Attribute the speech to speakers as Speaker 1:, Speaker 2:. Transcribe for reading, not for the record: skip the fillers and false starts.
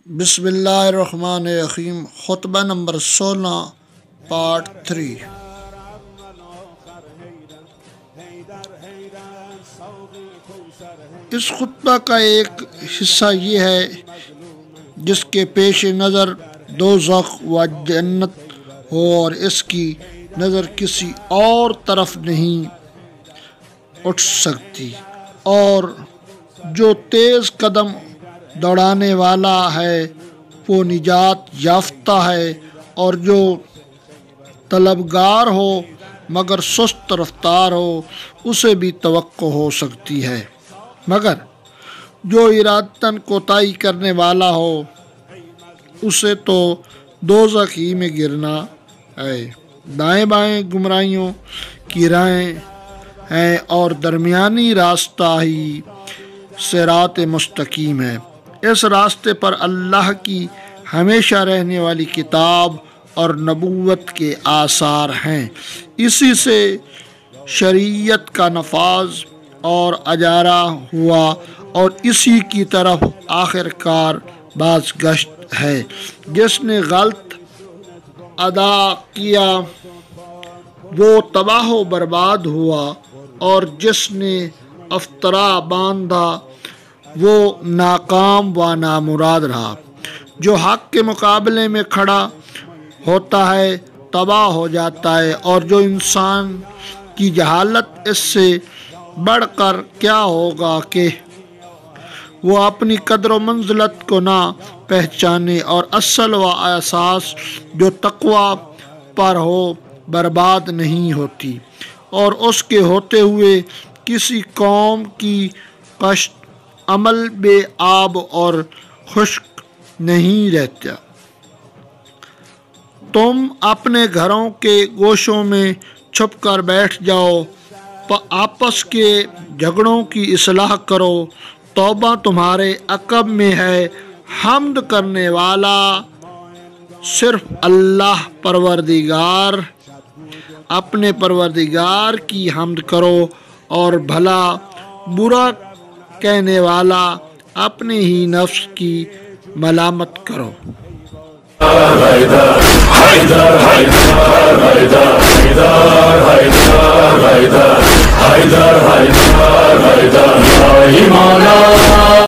Speaker 1: بسم اللہ الرحمن الرحیم۔ خطبہ نمبر 16 پارٹ 3۔ اس خطبہ کا ایک حصہ یہ ہے جس کے پیش نظر دوزخ و جنت ہو اور اس کی نظر کسی اور طرف نہیں اٹھ سکتی، اور جو تیز قدم دوڑانے والا ہے وہ نجات یافتہ ہے، اور جو طلبگار ہو مگر سست رفتار ہو اسے بھی توقع ہو سکتی ہے، مگر جو ارادتاً کوتاہی کرنے والا ہو اسے تو دوزخ ہی میں گرنا ہے۔ دائیں بائیں گمراہیوں کی راہیں ہیں اور درمیانی راستہ ہی صراط مستقیم ہے۔ اس راستے پر اللہ کی ہمیشہ رہنے والی کتاب اور نبوت کے آثار ہیں، اسی سے شریعت کا نفاذ اور اجارہ ہوا اور اسی کی طرف آخر کار باز گشت ہے۔ جس نے غلط ادا کیا وہ تباہ و برباد ہوا، اور جس نے افطرا باندھا وہ ناکام و نامراد رہا۔ جو حق کے مقابلے میں کھڑا ہوتا ہے تباہ ہو جاتا ہے، اور جو انسان کی جہالت اس سے بڑھ کر کیا ہوگا کہ وہ اپنی قدر و منزلت کو نہ پہچانے، اور اصل و اساس جو تقوی پر ہو برباد نہیں ہوتی، اور اس کے ہوتے ہوئے کسی قوم کی کشت عمل بے آب اور خشک نہیں رہتا۔ تم اپنے گھروں کے گوشوں میں چھپ کر بیٹھ جاؤ، آپس کے جھگڑوں کی اصلاح کرو، توبہ تمہارے عقب میں ہے، حمد کرنے والا صرف اللہ پروردگار، اپنے پروردگار کی حمد کرو، اور بھلا برا کہنے والا اپنے ہی نفس کی ملامت کرو۔
Speaker 2: حیدر